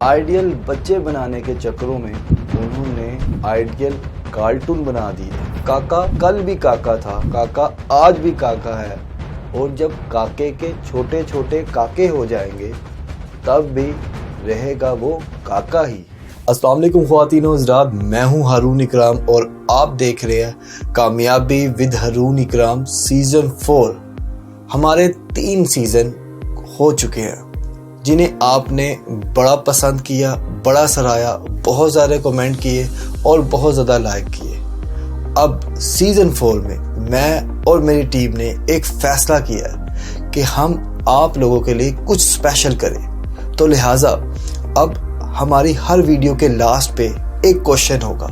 Ideal بچے بنانے کے چکروں میں انہوں نے آئیڈیل کارٹون بنا دیے۔ کاکا کل بھی کاکا تھا، کاکا آج بھی کاکا ہے، اور جب کاکے کے چھوٹے چھوٹے کاکے ہو جائیں گے تب بھی رہے گا وہ کاکا ہی۔ السلام علیکم خواتین و حضرات، میں ہوں ہارون اکرام اور آپ دیکھ رہے ہیں کامیابی ود ہارون اکرام سیزن 4۔ ہمارے 3 سیزن ہو چکے ہیں جنہیں آپ نے بڑا پسند کیا، بڑا سراہا، بہت سارے کمنٹ کیے اور بہت زیادہ لائک کیے۔ اب سیزن 4 میں اور میری ٹیم نے ایک فیصلہ کیا ہے کہ ہم آپ لوگوں کے لیے کچھ اسپیشل کریں، تو لہٰذا اب ہماری ہر ویڈیو کے لاسٹ پہ ایک کوشچن ہوگا،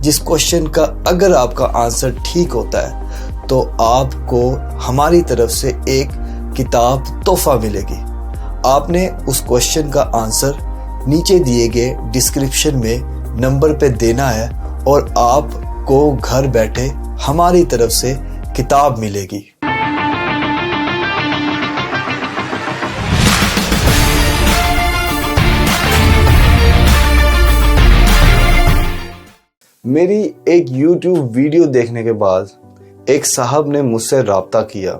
جس کوشچن کا اگر آپ کا آنسر ٹھیک ہوتا ہے تو آپ کو ہماری طرف سے ایک کتاب تحفہ ملے گی۔ آپ نے اس کوشچن کا آنسر نیچے دیے گئے ڈسکرپشن میں نمبر پہ دینا ہے اور آپ کو گھر بیٹھے ہماری طرف سے کتاب ملے گی۔ میری ایک یوٹیوب ویڈیو دیکھنے کے بعد ایک صاحب نے مجھ سے رابطہ کیا۔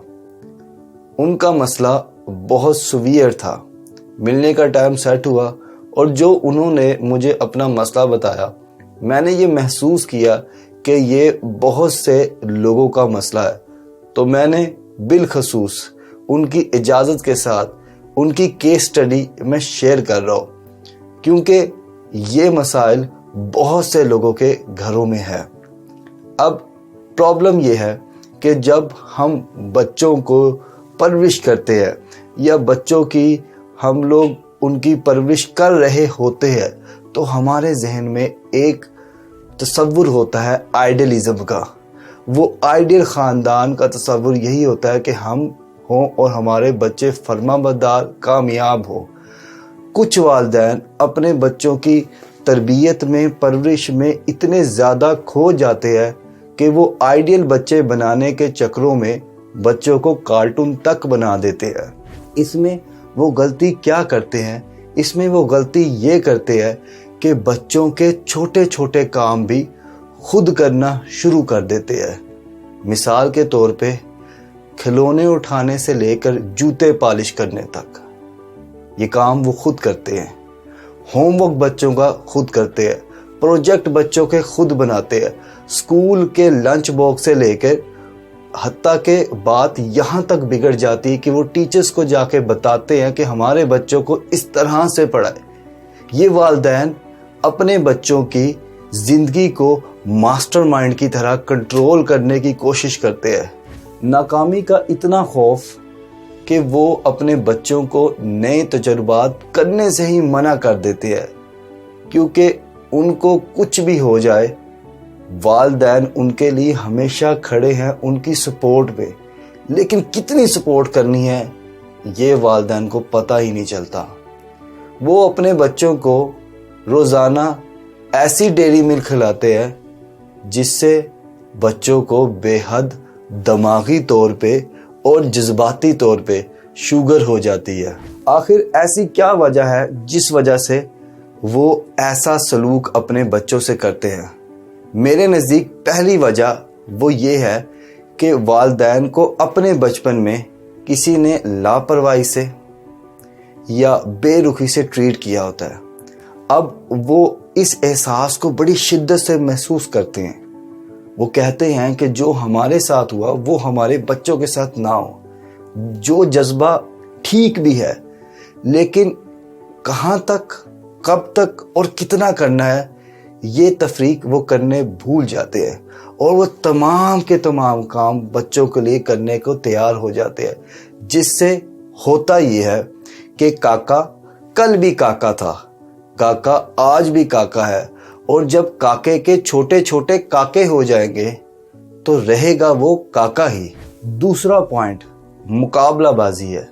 ان کا مسئلہ بہت سویئر تھا۔ ملنے کا ٹائم سیٹ ہوا اور جو انہوں نے مجھے اپنا مسئلہ بتایا، میں نے یہ محسوس کیا کہ یہ بہت سے لوگوں کا مسئلہ ہے، تو میں نے بالخصوص ان کی اجازت کے ساتھ ان کی کیس سٹڈی میں شیئر کر رہا ہوں، کیونکہ یہ مسائل بہت سے لوگوں کے گھروں میں ہے۔ اب پرابلم یہ ہے کہ جب ہم بچوں کو پرورش کرتے ہیں یا بچوں کی ہم لوگ ان کی پرورش کر رہے ہوتے ہیں تو ہمارے ذہن میں ایک تصور ہوتا ہے آئیڈیلزم کا۔ وہ آئیڈیل خاندان کا تصور یہی ہوتا ہے کہ ہم ہوں اور ہمارے بچے فرمانبردار کامیاب ہوں۔ کچھ والدین اپنے بچوں کی تربیت میں، پرورش میں اتنے زیادہ کھو جاتے ہیں کہ وہ آئیڈیل بچے بنانے کے چکروں میں بچوں کو کارٹون تک بنا دیتے ہیں۔ اس میں وہ غلطی کیا کرتے ہیں؟ اس میں وہ غلطی یہ کرتے ہیں کہ بچوں کے چھوٹے چھوٹے کام بھی خود کرنا شروع کر دیتے ہیں۔ مثال کے طور پہ کھلونے اٹھانے سے لے کر جوتے پالش کرنے تک یہ کام وہ خود کرتے ہیں۔ ہوم ورک بچوں کا خود کرتے ہیں، پروجیکٹ بچوں کے خود بناتے ہیں، اسکول کے لنچ باکس سے لے کر حتیٰ کہ بات یہاں تک بگڑ جاتی ہے کہ وہ ٹیچرز کو جا کے بتاتے ہیں کہ ہمارے بچوں کو اس طرح سے پڑھائے۔ یہ والدین اپنے بچوں کی زندگی کو ماسٹر مائنڈ کی طرح کنٹرول کرنے کی کوشش کرتے ہیں۔ ناکامی کا اتنا خوف کہ وہ اپنے بچوں کو نئے تجربات کرنے سے ہی منع کر دیتے ہیں، کیونکہ ان کو کچھ بھی ہو جائے والدین ان کے لیے ہمیشہ کھڑے ہیں ان کی سپورٹ پہ۔ لیکن کتنی سپورٹ کرنی ہے یہ والدین کو پتہ ہی نہیں چلتا۔ وہ اپنے بچوں کو روزانہ ایسی ڈیری ملک کھلاتے ہیں جس سے بچوں کو بے حد دماغی طور پہ اور جذباتی طور پہ شوگر ہو جاتی ہے۔ آخر ایسی کیا وجہ ہے جس وجہ سے وہ ایسا سلوک اپنے بچوں سے کرتے ہیں؟ میرے نزدیک پہلی وجہ وہ یہ ہے کہ والدین کو اپنے بچپن میں کسی نے لاپرواہی سے یا بے رخی سے ٹریٹ کیا ہوتا ہے۔ اب وہ اس احساس کو بڑی شدت سے محسوس کرتے ہیں۔ وہ کہتے ہیں کہ جو ہمارے ساتھ ہوا وہ ہمارے بچوں کے ساتھ نہ ہو۔ جو جذبہ ٹھیک بھی ہے، لیکن کہاں تک، کب تک اور کتنا کرنا ہے یہ تفریق وہ کرنے بھول جاتے ہیں، اور وہ تمام کے تمام کام بچوں کے لیے کرنے کو تیار ہو جاتے ہیں، جس سے ہوتا یہ ہے کہ کاکا کل بھی کاکا تھا، کاکا آج بھی کاکا ہے، اور جب کاکے کے چھوٹے چھوٹے کاکے ہو جائیں گے تو رہے گا وہ کاکا ہی۔ دوسرا پوائنٹ مقابلہ بازی ہے،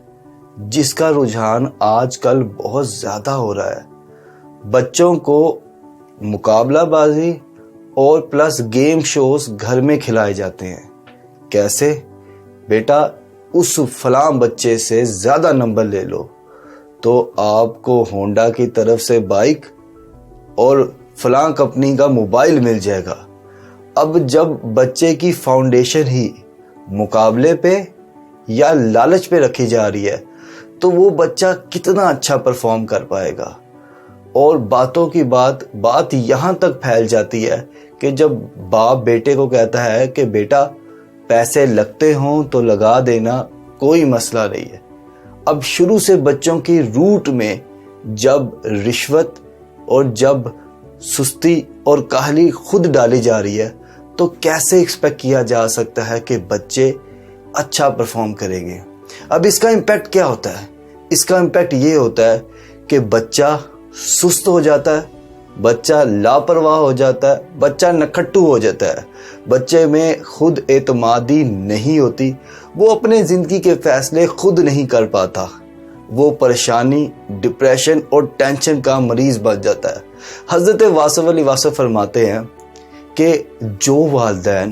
جس کا رجحان آج کل بہت زیادہ ہو رہا ہے۔ بچوں کو مقابلہ بازی اور پلس گیم شوز گھر میں کھلائے جاتے ہیں۔ کیسے؟ بیٹا اس فلاں بچے سے زیادہ نمبر لے لو، تو آپ کو ہونڈا کی طرف سے بائک اور فلاں کمپنی کا موبائل مل جائے گا۔ اب جب بچے کی فاؤنڈیشن ہی مقابلے پہ یا لالچ پہ رکھی جا رہی ہے تو وہ بچہ کتنا اچھا پرفارم کر پائے گا۔ اور باتوں کی بات یہاں تک پھیل جاتی ہے کہ جب باپ بیٹے کو کہتا ہے کہ بیٹا پیسے لگتے ہوں تو لگا دینا، کوئی مسئلہ نہیں ہے۔ اب شروع سے بچوں کی روٹ میں جب رشوت اور جب سستی اور کاہلی خود ڈالی جا رہی ہے تو کیسے ایکسپیکٹ کیا جا سکتا ہے کہ بچے اچھا پرفارم کریں گے؟ اب اس کا امپیکٹ کیا ہوتا ہے؟ اس کا امپیکٹ یہ ہوتا ہے کہ بچہ سست ہو جاتا ہے، بچہ لاپرواہ ہو جاتا ہے، بچہ نکھٹو ہو جاتا ہے، بچے میں خود اعتمادی نہیں ہوتی، وہ اپنے زندگی کے فیصلے خود نہیں کر پاتا، وہ پریشانی، ڈپریشن اور ٹینشن کا مریض بن جاتا ہے۔ حضرت واصف علیہ وسلم فرماتے ہیں کہ جو والدین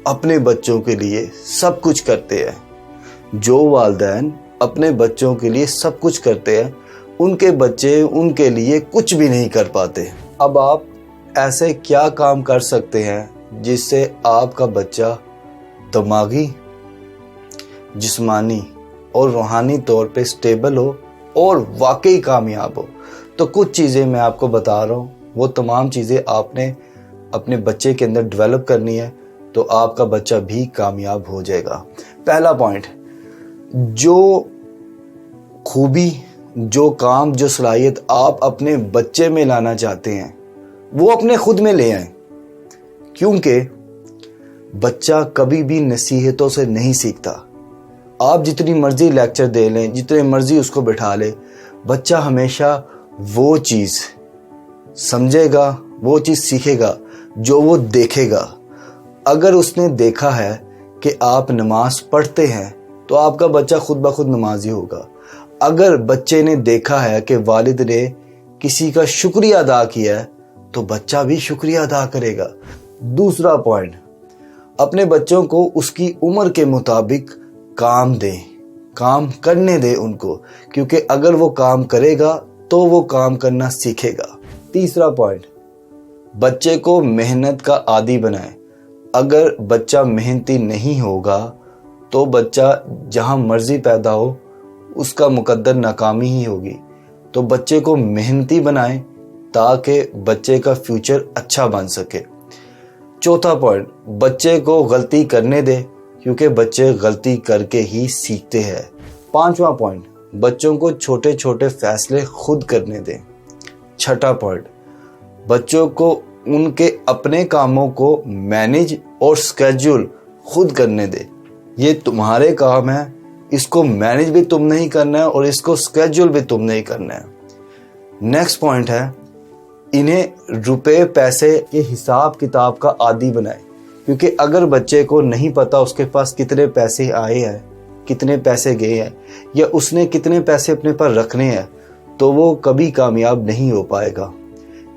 اپنے بچوں کے لیے سب کچھ کرتے ہیں، جو والدین اپنے بچوں کے لیے سب کچھ کرتے ہیں، ان کے بچے ان کے لیے کچھ بھی نہیں کر پاتے۔ اب آپ ایسے کیا کام کر سکتے ہیں جس سے آپ کا بچہ دماغی، جسمانی اور روحانی طور پہ سٹیبل ہو اور واقعی کامیاب ہو؟ تو کچھ چیزیں میں آپ کو بتا رہا ہوں، وہ تمام چیزیں آپ نے اپنے بچے کے اندر ڈیولپ کرنی ہے تو آپ کا بچہ بھی کامیاب ہو جائے گا۔ پہلا پوائنٹ، جو خوبی، جو کام، جو صلاحیت آپ اپنے بچے میں لانا چاہتے ہیں وہ اپنے خود میں لے آئیں، کیونکہ بچہ کبھی بھی نصیحتوں سے نہیں سیکھتا۔ آپ جتنی مرضی لیکچر دے لیں، جتنے مرضی اس کو بٹھا لیں، بچہ ہمیشہ وہ چیز سمجھے گا، وہ چیز سیکھے گا جو وہ دیکھے گا۔ اگر اس نے دیکھا ہے کہ آپ نماز پڑھتے ہیں تو آپ کا بچہ خود بخود نمازی ہوگا۔ اگر بچے نے دیکھا ہے کہ والد نے کسی کا شکریہ ادا کیا ہے تو بچہ بھی شکریہ ادا کرے گا۔ دوسرا پوائنٹ، اپنے بچوں کو اس کی عمر کے مطابق کام دیں، کام کرنے دیں ان کو، کیونکہ اگر وہ کام کرے گا تو وہ کام کرنا سیکھے گا۔ تیسرا پوائنٹ، بچے کو محنت کا عادی بنائیں۔ اگر بچہ محنتی نہیں ہوگا تو بچہ جہاں مرضی پیدا ہو اس کا مقدر ناکامی ہی ہوگی۔ تو بچے کو محنتی بنائیں تاکہ بچے کا فیوچر اچھا بن سکے۔ چوتھا پوائنٹ، بچے کو غلطی کرنے دے کیونکہ بچے غلطی کر کے ہی سیکھتے ہیں۔ پانچواں پوائنٹ، بچوں کو چھوٹے چھوٹے فیصلے خود کرنے دیں۔ چھٹا پوائنٹ، بچوں کو ان کے اپنے کاموں کو مینیج اور سکیجول خود کرنے دیں۔ یہ تمہارے کام ہے، اس کو مینیج بھی تم نہیں کرنا ہے اور اس کو سکیجول بھی تم نہیں کرنا ہے۔ نیکسٹ پوائنٹ ہے، انہیں روپے پیسے کے حساب کتاب کا عادی بنائے، کیونکہ اگر بچے کو نہیں پتا اس کے پاس کتنے پیسے آئے ہیں، کتنے پیسے گئے ہیں، یا اس نے کتنے پیسے اپنے پر رکھنے ہیں، تو وہ کبھی کامیاب نہیں ہو پائے گا۔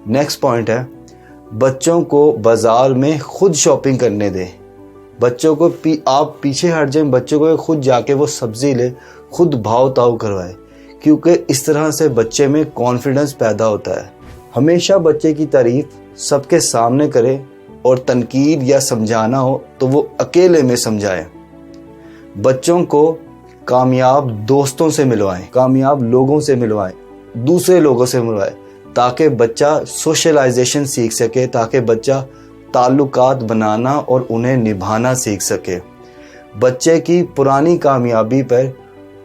نیکسٹ پوائنٹ ہے، بچوں کو بازار میں خود شاپنگ کرنے دیں۔ بچوں کو آپ پیچھے ہٹ جائیں، بچوں کو خود جا کے وہ سبزی لے، خود بھاؤ تاؤ کروائے، کیونکہ اس طرح سے بچے میں کانفیڈنس پیدا ہوتا ہے۔ ہمیشہ بچے کی تعریف سب کے سامنے کرے اور تنقید یا سمجھانا ہو تو وہ اکیلے میں سمجھائے۔ بچوں کو کامیاب دوستوں سے ملوائیں، کامیاب لوگوں سے ملوائیں، دوسرے لوگوں سے ملوائیں، تاکہ بچہ سوشلائزیشن سیکھ سکے، تاکہ بچہ تعلقات بنانا اور انہیں نبھانا سیکھ سکے۔ بچے کی پرانی کامیابی پر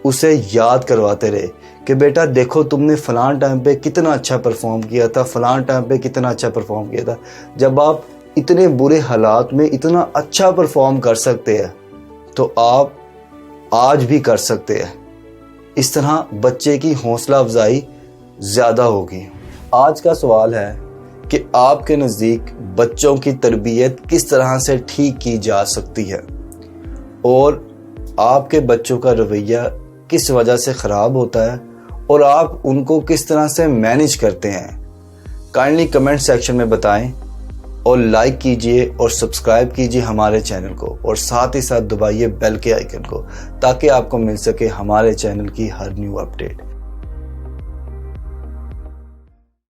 اسے یاد کرواتے رہے کہ بیٹا دیکھو تم نے فلاں ٹائم پہ کتنا اچھا پرفارم کیا تھا، فلاں ٹائم پہ کتنا اچھا پرفارم کیا تھا۔ جب آپ اتنے برے حالات میں اتنا اچھا پرفارم کر سکتے ہیں تو آپ آج بھی کر سکتے ہیں۔ اس طرح بچے کی حوصلہ افزائی زیادہ ہوگی۔ آج کا سوال ہے کہ آپ کے نزدیک بچوں کی تربیت کس طرح سے ٹھیک کی جا سکتی ہے اور آپ کے بچوں کا رویہ کس وجہ سے خراب ہوتا ہے اور آپ ان کو کس طرح سے مینیج کرتے ہیں؟ کائنڈلی کمنٹ سیکشن میں بتائیں اور لائک کیجئے اور سبسکرائب کیجئے ہمارے چینل کو، اور ساتھ ہی ساتھ دبائیے بیل کے آئیکن کو تاکہ آپ کو مل سکے ہمارے چینل کی ہر نیو اپڈیٹ۔